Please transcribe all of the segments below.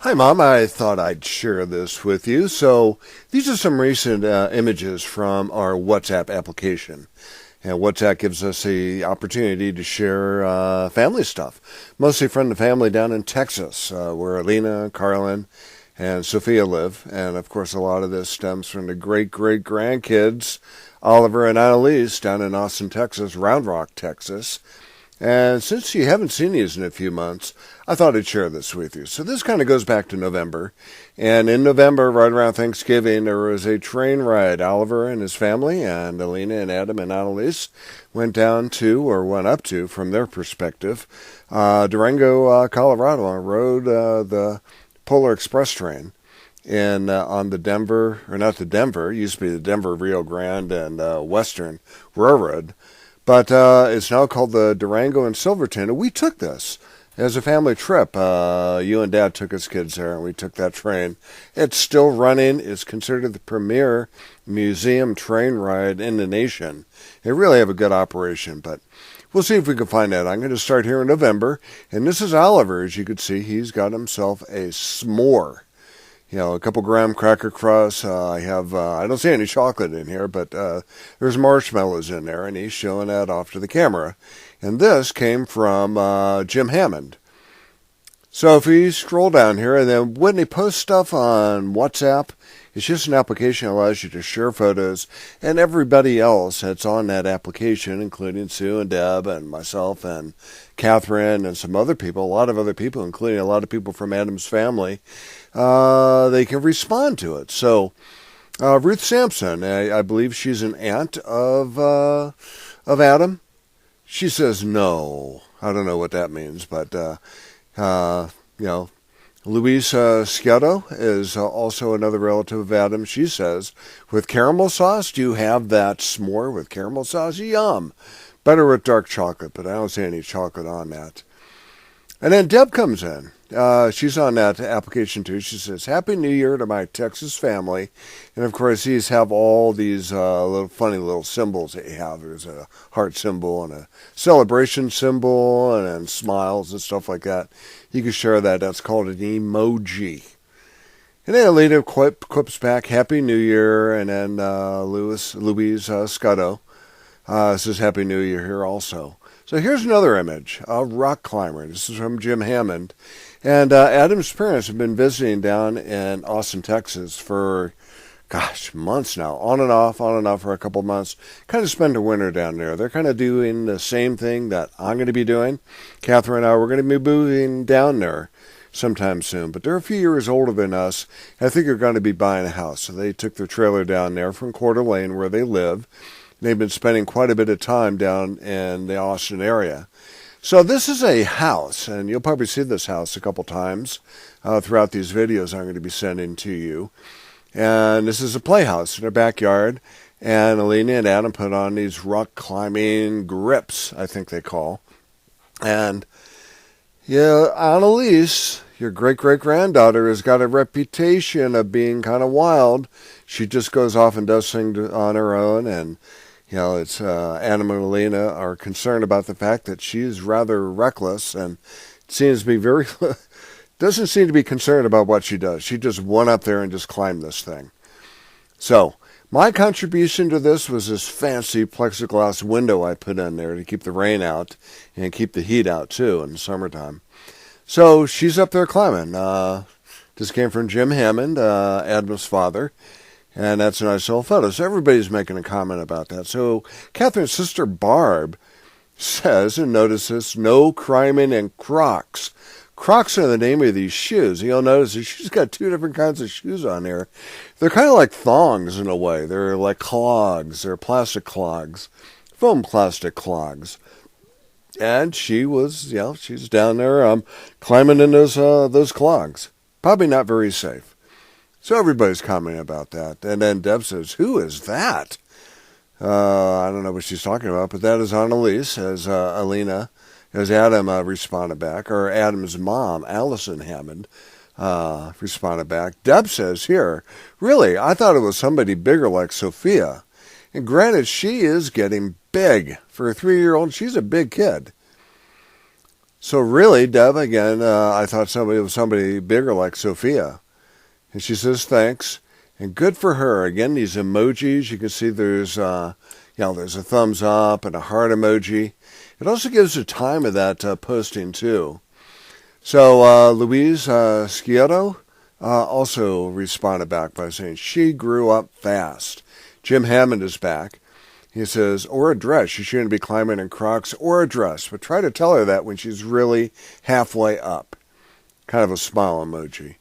Hi, Mom. I thought I'd share this with you. So these are some recent images from our WhatsApp application. And WhatsApp gives us the opportunity to share family stuff, mostly from the family down in Texas, where Alina, Carlin, and Sophia live. And, of course, a lot of this stems from the great-great-grandkids, Oliver and Annalise, down in Austin, Texas, Round Rock, Texas. And since you haven't seen these in a few months, I thought I'd share this with you. So this kind of goes back to November. And in November, right around Thanksgiving, there was a train ride. Oliver and his family and Alina and Adam and Annalise went down to, or went up to, from their perspective, Durango, Colorado, and rode the Polar Express train. And on the Denver, or not the Denver, it used to be the Denver, Rio Grande, and Western Railroad. But it's now called the Durango and Silverton, and we took this as a family trip. You and Dad took his kids there, and we took that train. It's still running. It's considered the premier museum train ride in the nation. They really have a good operation, but we'll see if we can find that. I'm going to start here in November, and this is Oliver. As you can see, he's got himself a s'more. You know, a couple graham cracker crusts. I don't see any chocolate in here, but there's marshmallows in there, and he's showing that off to the camera. And this came from Jim Hammond. So if you scroll down here, and then when he posts stuff on WhatsApp, it's just an application that allows you to share photos, and everybody else that's on that application, including Sue and Deb and myself and Catherine and some other people, a lot of other people, including a lot of people from Adam's family, they can respond to it. So Ruth Sampson, I believe she's an aunt of Adam. She says no. I don't know what that means, but Louise Sciotto is also another relative of Adam. She says, with caramel sauce, do you have that s'more with caramel sauce? Yum. Better with dark chocolate, but I don't see any chocolate on that. And then Deb comes in. She's on that application too. She says, Happy New Year to my Texas family. And of course, these have all these little funny little symbols that you have. There's a heart symbol and a celebration symbol and smiles and stuff like that. You can share that. That's called an emoji. And then Alina quips back, Happy New Year. And then Louise Sciotto says, Happy New Year here also. So here's another image, a rock climber. This is from Jim Hammond. And Adam's parents have been visiting down in Austin, Texas for, months now. On and off for a couple months. Kind of spend a winter down there. They're kind of doing the same thing that I'm going to be doing. Catherine and I, we're going to be moving down there sometime soon. But they're a few years older than us. I think they're going to be buying a house. So they took their trailer down there from Coeur d'Alene, where they live. They've been spending quite a bit of time down in the Austin area. So this is a house, and you'll probably see this house a couple times throughout these videos I'm going to be sending to you. And this is a playhouse in their backyard, and Alina and Adam put on these rock climbing grips, I think they call. And Annalise, your great-great-granddaughter, has got a reputation of being kind of wild. She just goes off and does things on her own, and it's Adam and Alina are concerned about the fact that she is rather reckless and seems to be doesn't seem to be concerned about what she does. She just went up there and just climbed this thing. So my contribution to this was this fancy plexiglass window I put in there to keep the rain out and keep the heat out too in the summertime. So she's up there climbing. This came from Jim Hammond, Adam's father. And that's a nice little photo. So everybody's making a comment about that. So Catherine's sister Barb says, and notice this, no climbing in Crocs. Crocs are the name of these shoes. You'll notice that she's got two different kinds of shoes on here. They're kind of like thongs in a way. They're like clogs. They're plastic clogs, foam plastic clogs. And she was, she's down there climbing in those clogs. Probably not very safe. So everybody's commenting about that. And then Deb says, who is that? I don't know what she's talking about, but that is Annalise, as Alina, as Adam responded back, or Adam's mom, Allison Hammond, responded back. Deb says here, really, I thought it was somebody bigger like Sophia. And granted, she is getting big. For a 3-year-old, she's a big kid. So really, Deb, again, I thought it was somebody bigger like Sophia. And she says thanks. And good for her. Again, these emojis, you can see there's there's a thumbs up and a heart emoji. It also gives the time of that posting, too. So Louise Scioto also responded back by saying she grew up fast. Jim Hammond is back. He says, or a dress. She shouldn't be climbing in Crocs or a dress. But try to tell her that when she's really halfway up. Kind of a smile emoji.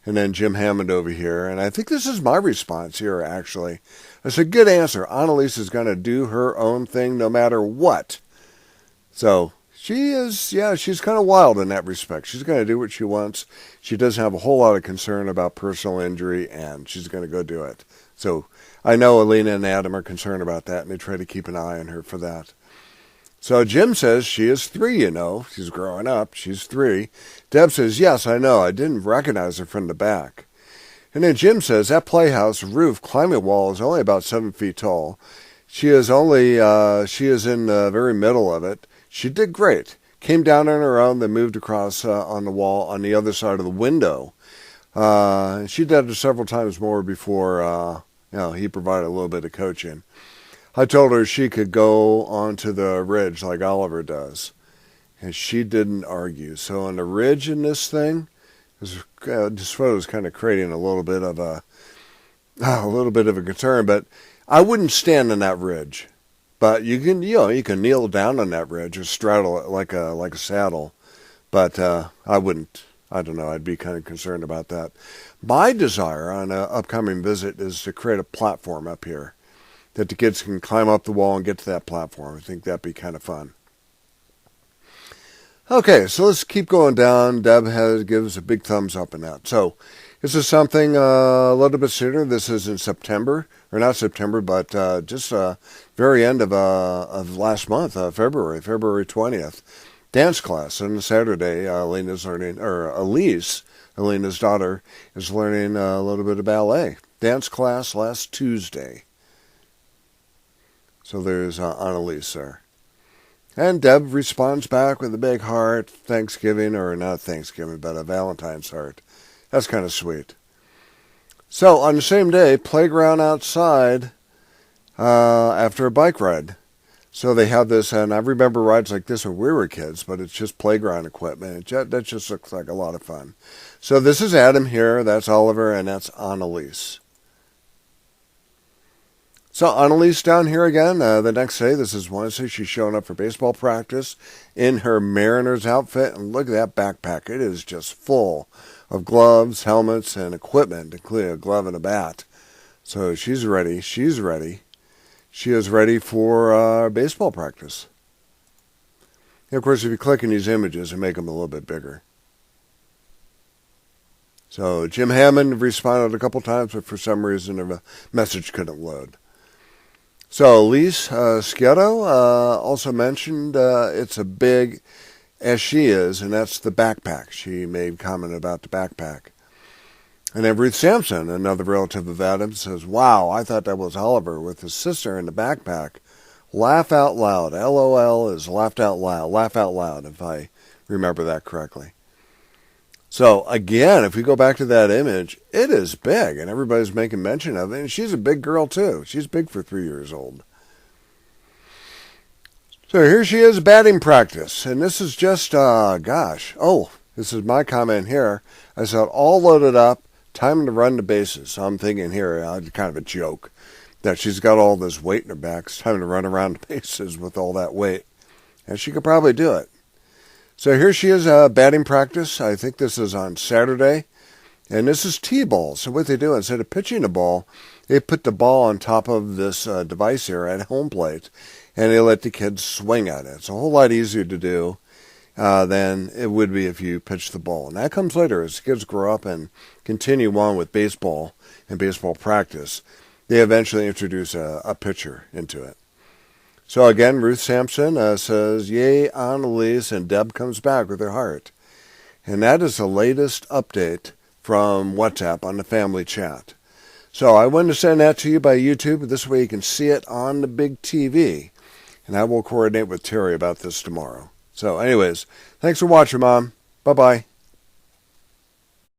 And then Jim Hammond over here. And I think this is my response here, actually. It's a good answer. Annalise is going to do her own thing no matter what. So she's kind of wild in that respect. She's going to do what she wants. She doesn't have a whole lot of concern about personal injury, and she's going to go do it. So I know Alina and Adam are concerned about that, and they try to keep an eye on her for that. So Jim says she is 3, She's growing up. She's 3. Deb says, yes, I know. I didn't recognize her from the back. And then Jim says, that playhouse roof climbing wall is only about 7 feet tall. She is in the very middle of it. She did great. Came down on her own, then moved across on the wall on the other side of the window. She did it several times more before he provided a little bit of coaching. I told her she could go onto the ridge like Oliver does, and she didn't argue. So on the ridge in this thing, this photo is kind of creating a little bit of a concern. But I wouldn't stand on that ridge. But you can kneel down on that ridge or straddle it like a saddle. But I wouldn't. I don't know. I'd be kind of concerned about that. My desire on an upcoming visit is to create a platform up here that the kids can climb up the wall and get to that platform. I think that'd be kind of fun. Okay, so let's keep going down. Deb gives a big thumbs up in that. So this is something a little bit sooner. This is in September, or not September, but just very end of last month, February 20th. Dance class on Saturday. Alina's daughter, is learning a little bit of ballet. Dance class last Tuesday. So there's Annalise there. And Deb responds back with a big heart, Thanksgiving, or not Thanksgiving, but a Valentine's heart. That's kind of sweet. So on the same day, playground outside after a bike ride. So they have this, and I remember rides like this when we were kids, but it's just playground equipment. That just looks like a lot of fun. So this is Adam here, that's Oliver, and that's Annalise. So Annalise down here again, the next day, this is Wednesday, she's showing up for baseball practice in her Mariners outfit, and look at that backpack. It is just full of gloves, helmets, and equipment, including a glove and a bat. So she's ready. She is ready for baseball practice. And of course, if you click on these images and make them a little bit bigger. So Jim Hammond responded a couple times, but for some reason the message couldn't load. So Elise Scioto also mentioned it's a big, as she is, and that's the backpack. She made comment about the backpack. And then Ruth Sampson, another relative of Adam's, says, wow, I thought that was Oliver with his sister in the backpack. Laugh out loud. LOL is laughed out loud. Laugh out loud, if I remember that correctly. So, again, if we go back to that image, it is big, and everybody's making mention of it. And she's a big girl, too. She's big for 3 years old. So here she is, batting practice. And this is just, this is my comment here. I said, all loaded up, time to run the bases. So I'm thinking here, kind of a joke, that she's got all this weight in her back. It's time to run around the bases with all that weight. And she could probably do it. So here she is, batting practice. I think this is on Saturday. And this is T-ball. So what they do, instead of pitching the ball, they put the ball on top of this device here at home plate, and they let the kids swing at it. It's a whole lot easier to do than it would be if you pitch the ball. And that comes later as kids grow up and continue on with baseball and baseball practice. They eventually introduce a pitcher into it. So again, Ruth Sampson says, yay, Annalise, and Deb comes back with her heart. And that is the latest update from WhatsApp on the family chat. So I wanted to send that to you by YouTube. This way you can see it on the big TV. And I will coordinate with Terry about this tomorrow. So anyways, thanks for watching, Mom. Bye-bye.